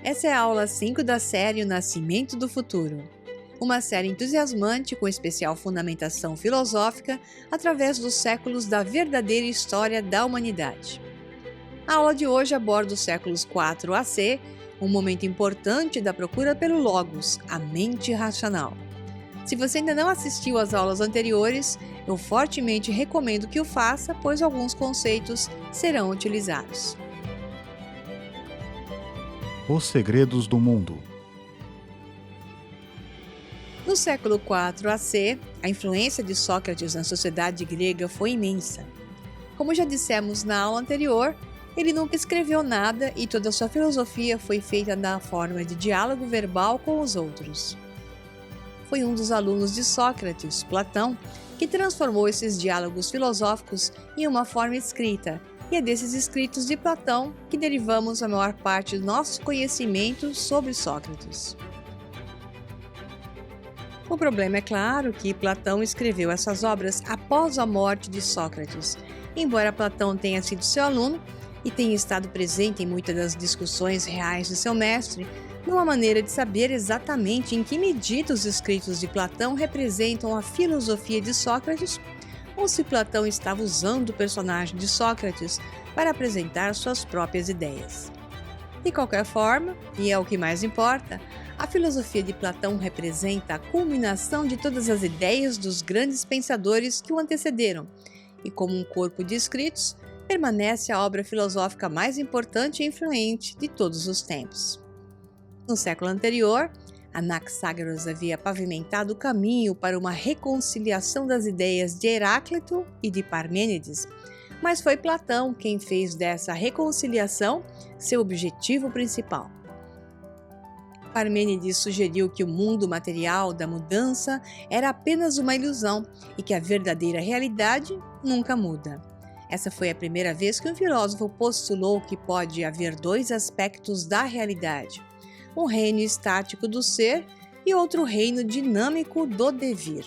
Essa é a aula 5 da série O Nascimento do Futuro. Uma série entusiasmante com especial fundamentação filosófica através dos séculos da verdadeira história da humanidade. A aula de hoje aborda os séculos 4 a C, um momento importante da procura pelo Logos, a mente racional. Se você ainda não assistiu às aulas anteriores, eu fortemente recomendo que o faça, pois alguns conceitos serão utilizados. Os segredos do mundo. No século 4 AC, a influência de Sócrates na sociedade grega foi imensa. Como já dissemos na aula anterior, ele nunca escreveu nada e toda a sua filosofia foi feita na forma de diálogo verbal com os outros. Foi um dos alunos de Sócrates, Platão, que transformou esses diálogos filosóficos em uma forma escrita, e é desses escritos de Platão que derivamos a maior parte do nosso conhecimento sobre Sócrates. O problema é claro que Platão escreveu essas obras após a morte de Sócrates. Embora Platão tenha sido seu aluno e tenha estado presente em muitas das discussões reais de seu mestre, não há maneira de saber exatamente em que medida os escritos de Platão representam a filosofia de Sócrates, ou se Platão estava usando o personagem de Sócrates para apresentar suas próprias ideias. De qualquer forma, e é o que mais importa, a filosofia de Platão representa a culminação de todas as ideias dos grandes pensadores que o antecederam, e como um corpo de escritos, permanece a obra filosófica mais importante e influente de todos os tempos. No século anterior, Anaxágoras havia pavimentado o caminho para uma reconciliação das ideias de Heráclito e de Parmênides, mas foi Platão quem fez dessa reconciliação seu objetivo principal. Parmênides sugeriu que o mundo material da mudança era apenas uma ilusão e que a verdadeira realidade nunca muda. Essa foi a primeira vez que um filósofo postulou que pode haver dois aspectos da realidade: um reino estático do ser e outro reino dinâmico do devir.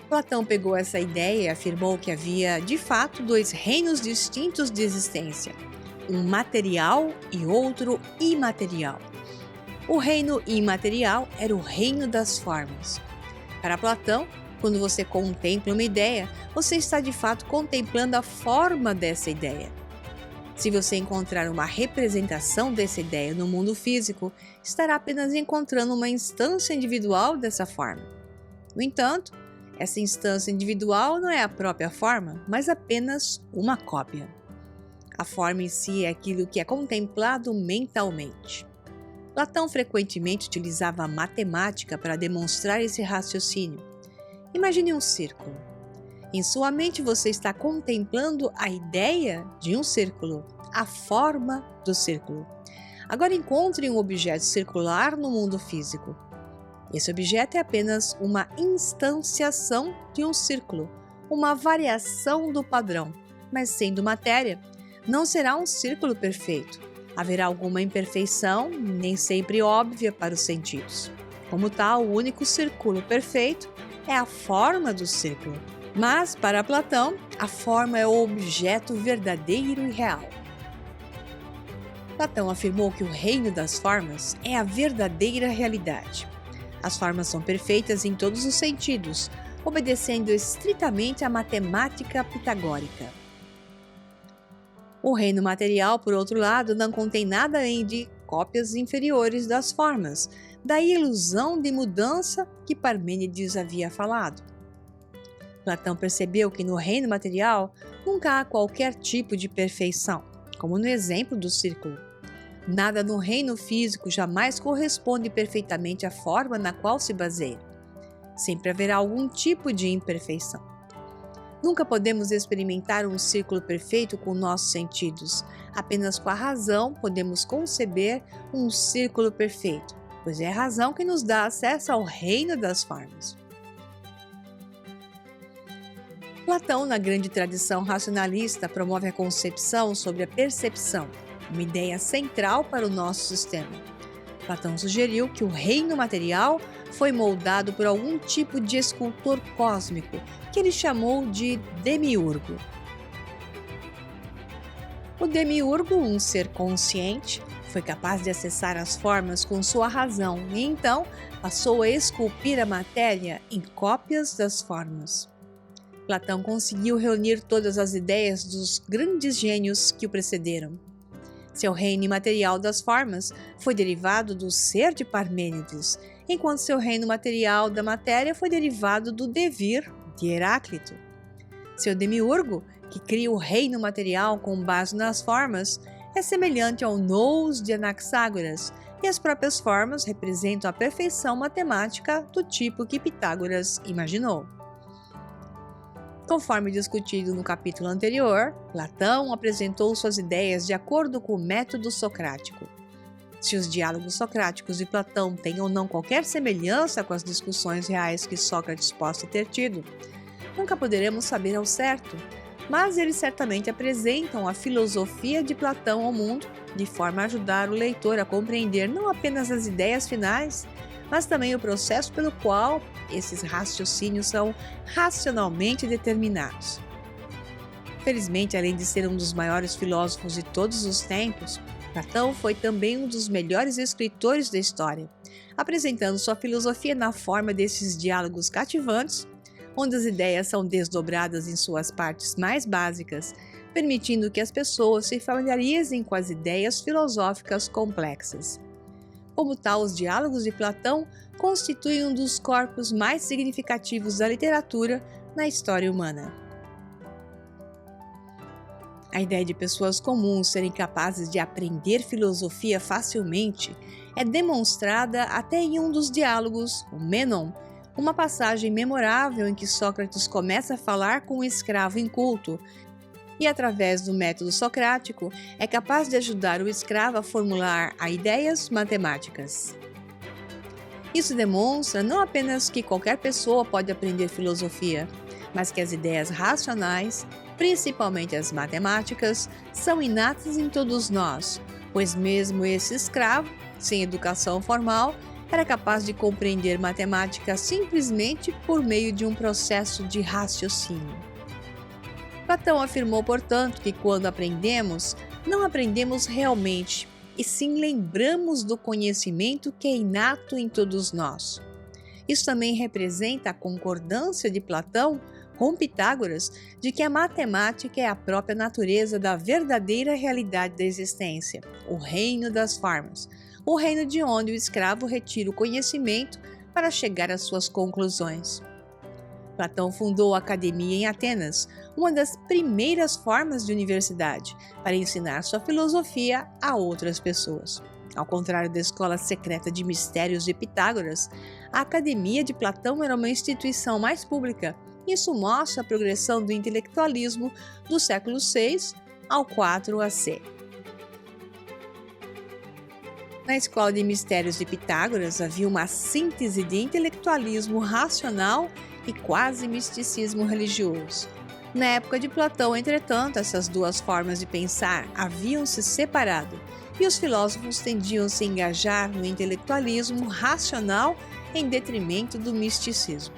Platão pegou essa ideia e afirmou que havia, de fato, dois reinos distintos de existência, um material e outro imaterial. O reino imaterial era o reino das formas. Para Platão, quando você contempla uma ideia, você está de fato contemplando a forma dessa ideia. Se você encontrar uma representação dessa ideia no mundo físico, estará apenas encontrando uma instância individual dessa forma. No entanto, essa instância individual não é a própria forma, mas apenas uma cópia. A forma em si é aquilo que é contemplado mentalmente. Platão frequentemente utilizava a matemática para demonstrar esse raciocínio. Imagine um círculo. Em sua mente você está contemplando a ideia de um círculo, a forma do círculo. Agora encontre um objeto circular no mundo físico. Esse objeto é apenas uma instanciação de um círculo, uma variação do padrão, mas sendo matéria, não será um círculo perfeito. Haverá alguma imperfeição, nem sempre óbvia para os sentidos. Como tal, o único círculo perfeito é a forma do círculo. Mas, para Platão, a forma é o objeto verdadeiro e real. Platão afirmou que o reino das formas é a verdadeira realidade. As formas são perfeitas em todos os sentidos, obedecendo estritamente à matemática pitagórica. O reino material, por outro lado, não contém nada além de cópias inferiores das formas, da ilusão de mudança que Parmênides havia falado. Platão percebeu que no reino material nunca há qualquer tipo de perfeição, como no exemplo do círculo. Nada no reino físico jamais corresponde perfeitamente à forma na qual se baseia. Sempre haverá algum tipo de imperfeição. Nunca podemos experimentar um círculo perfeito com nossos sentidos. Apenas com a razão podemos conceber um círculo perfeito, pois é a razão que nos dá acesso ao reino das formas. Platão, na grande tradição racionalista, promove a concepção sobre a percepção, uma ideia central para o nosso sistema. Platão sugeriu que o reino material foi moldado por algum tipo de escultor cósmico, que ele chamou de demiurgo. O demiurgo, um ser consciente, foi capaz de acessar as formas com sua razão e então passou a esculpir a matéria em cópias das formas. Platão conseguiu reunir todas as ideias dos grandes gênios que o precederam. Seu reino imaterial das formas foi derivado do ser de Parmênides, enquanto seu reino material da matéria foi derivado do devir de Heráclito. Seu demiurgo, que cria o reino material com base nas formas, é semelhante ao nous de Anaxágoras, e as próprias formas representam a perfeição matemática do tipo que Pitágoras imaginou. Conforme discutido no capítulo anterior, Platão apresentou suas ideias de acordo com o método socrático. Se os diálogos socráticos de Platão têm ou não qualquer semelhança com as discussões reais que Sócrates possa ter tido, nunca poderemos saber ao certo, mas eles certamente apresentam a filosofia de Platão ao mundo, de forma a ajudar o leitor a compreender não apenas as ideias finais, mas também o processo pelo qual esses raciocínios são racionalmente determinados. Felizmente, além de ser um dos maiores filósofos de todos os tempos, Platão foi também um dos melhores escritores da história, apresentando sua filosofia na forma desses diálogos cativantes, onde as ideias são desdobradas em suas partes mais básicas, permitindo que as pessoas se familiarizem com as ideias filosóficas complexas. Como tal, os diálogos de Platão constituem um dos corpos mais significativos da literatura na história humana. A ideia de pessoas comuns serem capazes de aprender filosofia facilmente é demonstrada até em um dos diálogos, o Mênon, uma passagem memorável em que Sócrates começa a falar com um escravo inculto e, através do método socrático, é capaz de ajudar o escravo a formular ideias matemáticas. Isso demonstra não apenas que qualquer pessoa pode aprender filosofia, mas que as ideias racionais, principalmente as matemáticas, são inatas em todos nós, pois mesmo esse escravo, sem educação formal, era capaz de compreender matemática simplesmente por meio de um processo de raciocínio. Platão afirmou, portanto, que quando aprendemos, não aprendemos realmente, e sim lembramos do conhecimento que é inato em todos nós. Isso também representa a concordância de Platão com Pitágoras de que a matemática é a própria natureza da verdadeira realidade da existência, o reino das formas, o reino de onde o escravo retira o conhecimento para chegar às suas conclusões. Platão fundou a Academia em Atenas, uma das primeiras formas de universidade, para ensinar sua filosofia a outras pessoas. Ao contrário da escola secreta de mistérios de Pitágoras, a Academia de Platão era uma instituição mais pública. Isso mostra a progressão do intelectualismo do século VI ao 4 AC. Na escola de mistérios de Pitágoras havia uma síntese de intelectualismo racional e quase misticismo religioso. Na época de Platão, entretanto, essas duas formas de pensar haviam se separado e os filósofos tendiam a se engajar no intelectualismo racional em detrimento do misticismo.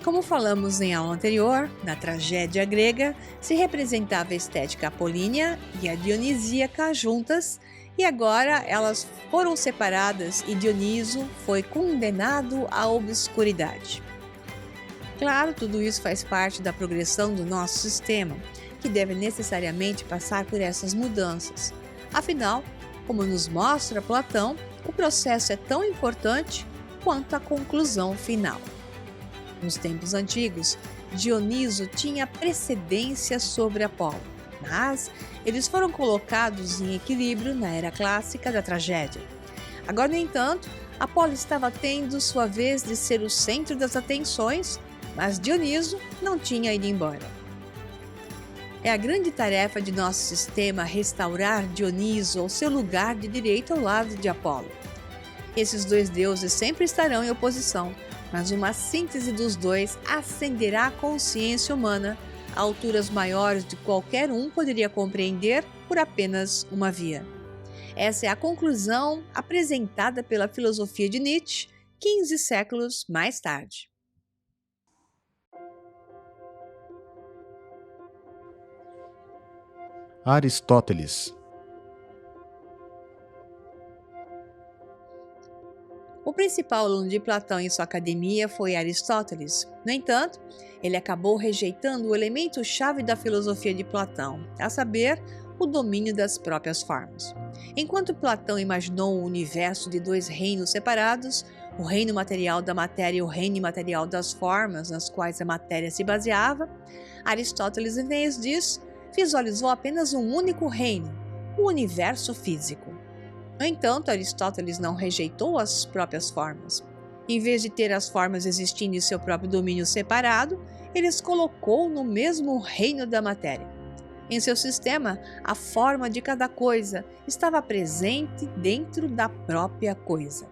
Como falamos em aula anterior, na tragédia grega se representava a estética apolínea e a dionisíaca juntas, e agora elas foram separadas e Dioniso foi condenado à obscuridade. Claro, tudo isso faz parte da progressão do nosso sistema, que deve necessariamente passar por essas mudanças. Afinal, como nos mostra Platão, o processo é tão importante quanto a conclusão final. Nos tempos antigos, Dioniso tinha precedência sobre Apolo, mas eles foram colocados em equilíbrio na era clássica da tragédia. Agora, no entanto, Apolo estava tendo sua vez de ser o centro das atenções, mas Dioniso não tinha ido embora. É a grande tarefa de nosso sistema restaurar Dioniso ao seu lugar de direito ao lado de Apolo. Esses dois deuses sempre estarão em oposição, mas uma síntese dos dois acenderá a consciência humana a alturas maiores de qualquer um poderia compreender por apenas uma via. Essa é a conclusão apresentada pela filosofia de Nietzsche 15 séculos mais tarde. Aristóteles. O principal aluno de Platão em sua academia foi Aristóteles. No entanto, ele acabou rejeitando o elemento-chave da filosofia de Platão, a saber, o domínio das próprias formas. Enquanto Platão imaginou o universo de dois reinos separados, o reino material da matéria e o reino imaterial das formas nas quais a matéria se baseava, Aristóteles, em vez disso, visualizou apenas um único reino, o universo físico. No entanto, Aristóteles não rejeitou as próprias formas. Em vez de ter as formas existindo em seu próprio domínio separado, ele as colocou no mesmo reino da matéria. Em seu sistema, a forma de cada coisa estava presente dentro da própria coisa.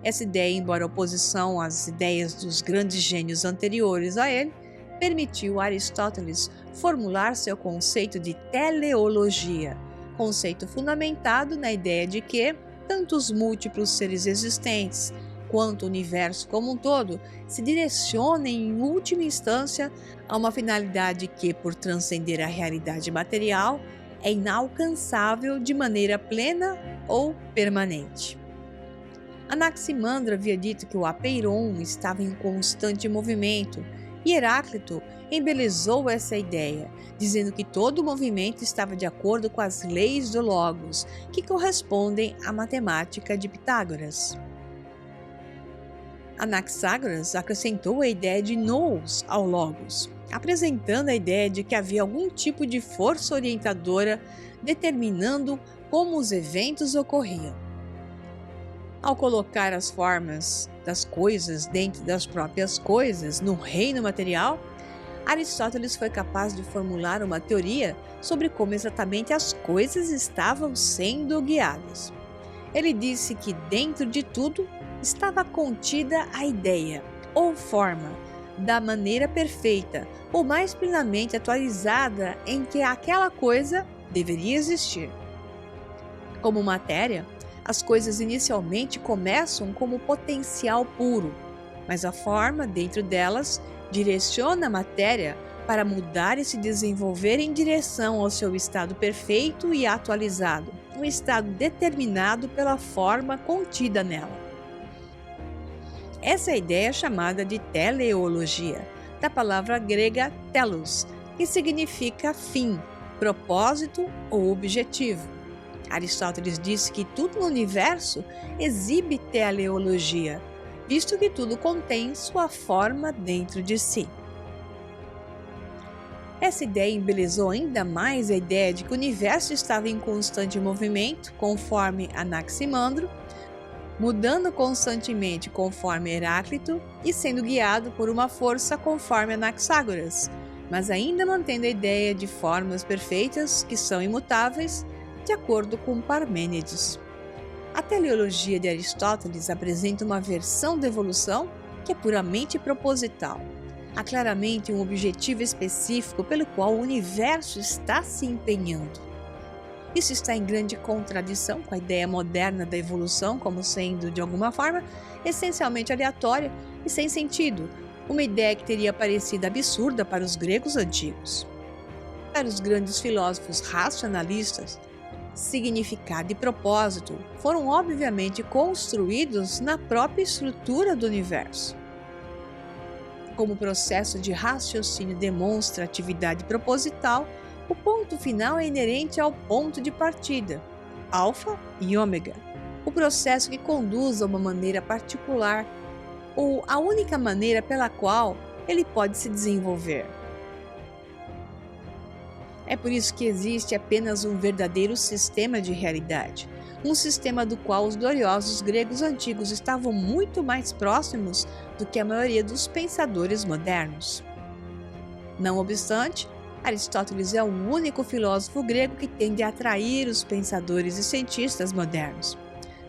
Essa ideia, embora oposição às ideias dos grandes gênios anteriores a ele, permitiu a Aristóteles formular seu conceito de teleologia, conceito fundamentado na ideia de que tanto os múltiplos seres existentes quanto o universo como um todo se direcionem em última instância a uma finalidade que, por transcender a realidade material, é inalcançável de maneira plena ou permanente. Anaximandro havia dito que o apeiron estava em constante movimento, e Heráclito embelezou essa ideia, dizendo que todo movimento estava de acordo com as leis do Logos, que correspondem à matemática de Pitágoras. Anaxágoras acrescentou a ideia de nous ao Logos, apresentando a ideia de que havia algum tipo de força orientadora determinando como os eventos ocorriam. Ao colocar as formas das coisas dentro das próprias coisas no reino material, Aristóteles foi capaz de formular uma teoria sobre como exatamente as coisas estavam sendo guiadas. Ele disse que dentro de tudo estava contida a ideia, ou forma, da maneira perfeita ou mais plenamente atualizada em que aquela coisa deveria existir. Como matéria, as coisas inicialmente começam como potencial puro, mas a forma dentro delas direciona a matéria para mudar e se desenvolver em direção ao seu estado perfeito e atualizado, um estado determinado pela forma contida nela. Essa é a ideia chamada de teleologia, da palavra grega telos, que significa fim, propósito ou objetivo. Aristóteles disse que tudo no universo exibe teleologia, visto que tudo contém sua forma dentro de si. Essa ideia embelezou ainda mais a ideia de que o universo estava em constante movimento, conforme Anaximandro, mudando constantemente conforme Heráclito e sendo guiado por uma força conforme Anaxágoras, mas ainda mantendo a ideia de formas perfeitas que são imutáveis, de acordo com Parmênides. A teleologia de Aristóteles apresenta uma versão da evolução que é puramente proposital. Há claramente um objetivo específico pelo qual o universo está se empenhando. Isso está em grande contradição com a ideia moderna da evolução como sendo, de alguma forma, essencialmente aleatória e sem sentido, uma ideia que teria parecido absurda para os gregos antigos. Para os grandes filósofos racionalistas, significado e propósito foram obviamente construídos na própria estrutura do universo. Como o processo de raciocínio demonstra atividade proposital, o ponto final é inerente ao ponto de partida, alfa e ômega, o processo que conduz a uma maneira particular ou a única maneira pela qual ele pode se desenvolver. É por isso que existe apenas um verdadeiro sistema de realidade, um sistema do qual os gloriosos gregos antigos estavam muito mais próximos do que a maioria dos pensadores modernos. Não obstante, Aristóteles é o único filósofo grego que tende a atrair os pensadores e cientistas modernos.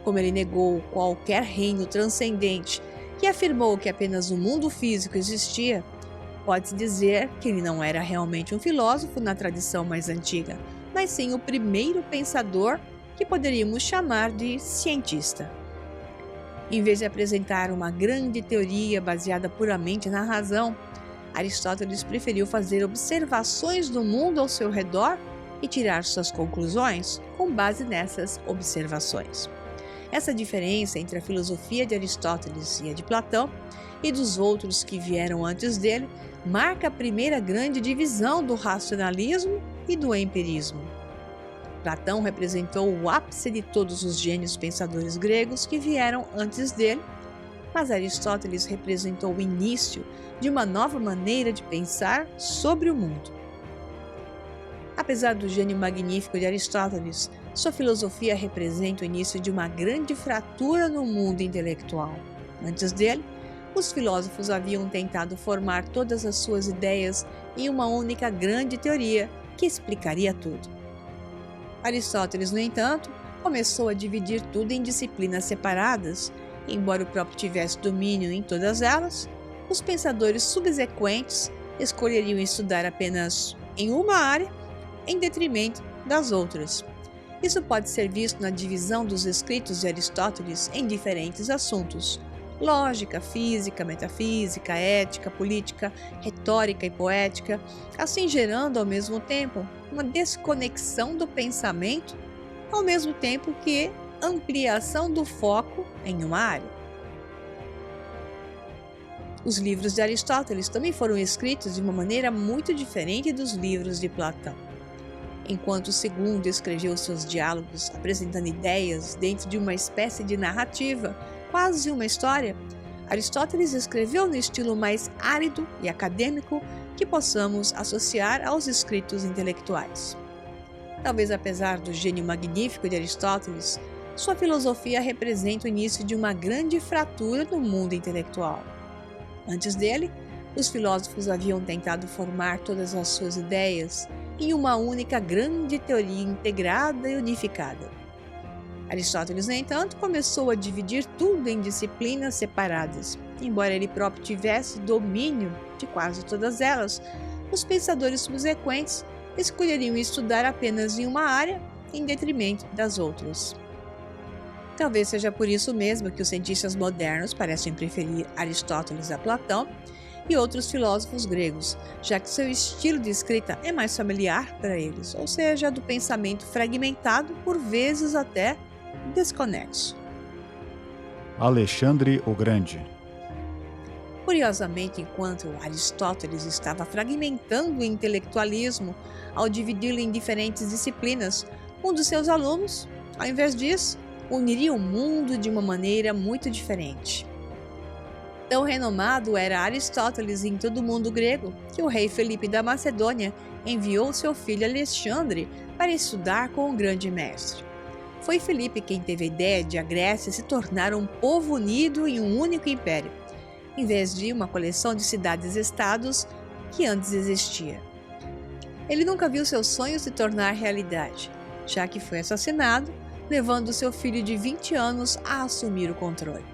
Como ele negou qualquer reino transcendente e afirmou que apenas o mundo físico existia, pode-se dizer que ele não era realmente um filósofo na tradição mais antiga, mas sim o primeiro pensador que poderíamos chamar de cientista. Em vez de apresentar uma grande teoria baseada puramente na razão, Aristóteles preferiu fazer observações do mundo ao seu redor e tirar suas conclusões com base nessas observações. Essa diferença entre a filosofia de Aristóteles e a de Platão e dos outros que vieram antes dele marca a primeira grande divisão do racionalismo e do empirismo. Platão representou o ápice de todos os gênios pensadores gregos que vieram antes dele, mas Aristóteles representou o início de uma nova maneira de pensar sobre o mundo. Apesar do gênio magnífico de Aristóteles, sua filosofia representa o início de uma grande fratura no mundo intelectual. Antes dele, os filósofos haviam tentado formar todas as suas ideias em uma única grande teoria que explicaria tudo. Aristóteles, no entanto, começou a dividir tudo em disciplinas separadas. Embora o próprio tivesse domínio em todas elas, os pensadores subsequentes escolheriam estudar apenas em uma área em detrimento das outras. Isso pode ser visto na divisão dos escritos de Aristóteles em diferentes assuntos: lógica, física, metafísica, ética, política, retórica e poética, assim gerando ao mesmo tempo uma desconexão do pensamento, ao mesmo tempo que ampliação do foco em uma área. Os livros de Aristóteles também foram escritos de uma maneira muito diferente dos livros de Platão. Enquanto o segundo escreveu seus diálogos apresentando ideias dentro de uma espécie de narrativa, quase uma história, Aristóteles escreveu no estilo mais árido e acadêmico que possamos associar aos escritos intelectuais. Talvez apesar do gênio magnífico de Aristóteles, sua filosofia representa o início de uma grande fratura no mundo intelectual. Antes dele, os filósofos haviam tentado formar todas as suas ideias em uma única grande teoria integrada e unificada. Aristóteles, no entanto, começou a dividir tudo em disciplinas separadas. Embora ele próprio tivesse domínio de quase todas elas, os pensadores subsequentes escolheriam estudar apenas em uma área em detrimento das outras. Talvez seja por isso mesmo que os cientistas modernos parecem preferir Aristóteles a Platão e outros filósofos gregos, já que seu estilo de escrita é mais familiar para eles, ou seja, do pensamento fragmentado, por vezes até desconexo. Alexandre o Grande. Curiosamente, enquanto Aristóteles estava fragmentando o intelectualismo ao dividi-lo em diferentes disciplinas, um dos seus alunos, ao invés disso, uniria o mundo de uma maneira muito diferente. Tão renomado era Aristóteles em todo o mundo grego que o rei Filipe da Macedônia enviou seu filho Alexandre para estudar com o grande mestre. Foi Filipe quem teve a ideia de a Grécia se tornar um povo unido em um único império, em vez de uma coleção de cidades-estados que antes existia. Ele nunca viu seu sonho se tornar realidade, já que foi assassinado, levando seu filho de 20 anos a assumir o controle.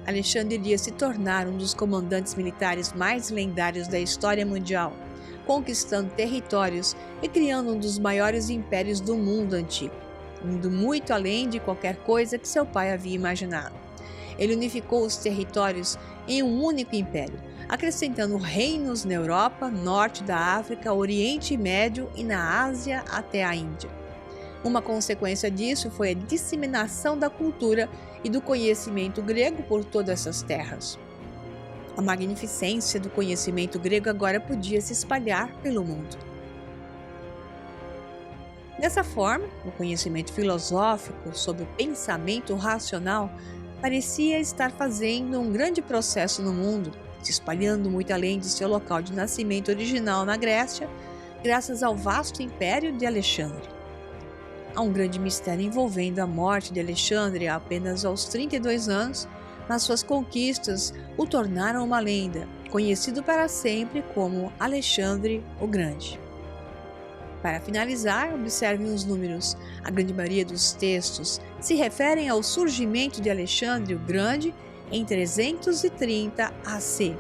Alexandre iria se tornar um dos comandantes militares mais lendários da história mundial, conquistando territórios e criando um dos maiores impérios do mundo antigo, indo muito além de qualquer coisa que seu pai havia imaginado. Ele unificou os territórios em um único império, acrescentando reinos na Europa, norte da África, Oriente Médio e na Ásia até a Índia. Uma consequência disso foi a disseminação da cultura e do conhecimento grego por todas essas terras. A magnificência do conhecimento grego agora podia se espalhar pelo mundo. Dessa forma, o conhecimento filosófico sobre o pensamento racional parecia estar fazendo um grande processo no mundo, se espalhando muito além de seu local de nascimento original na Grécia, graças ao vasto império de Alexandre. Há um grande mistério envolvendo a morte de Alexandre apenas aos 32 anos, mas suas conquistas o tornaram uma lenda, conhecido para sempre como Alexandre o Grande. Para finalizar, observem os números. A grande maioria dos textos se referem ao surgimento de Alexandre o Grande em 330 AC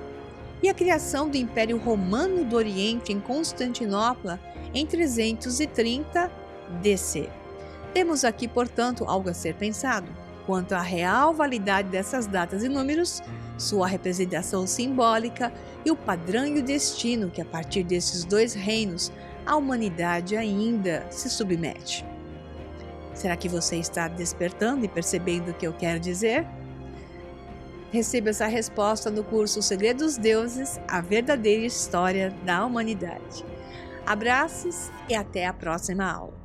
e a criação do Império Romano do Oriente em Constantinopla em 330 DC. Temos aqui, portanto, algo a ser pensado quanto à real validade dessas datas e números, sua representação simbólica e o padrão e o destino que, a partir desses dois reinos, a humanidade ainda se submete. Será que você está despertando e percebendo o que eu quero dizer? Receba essa resposta no curso Segredos dos Deuses, a verdadeira história da humanidade. Abraços e até a próxima aula.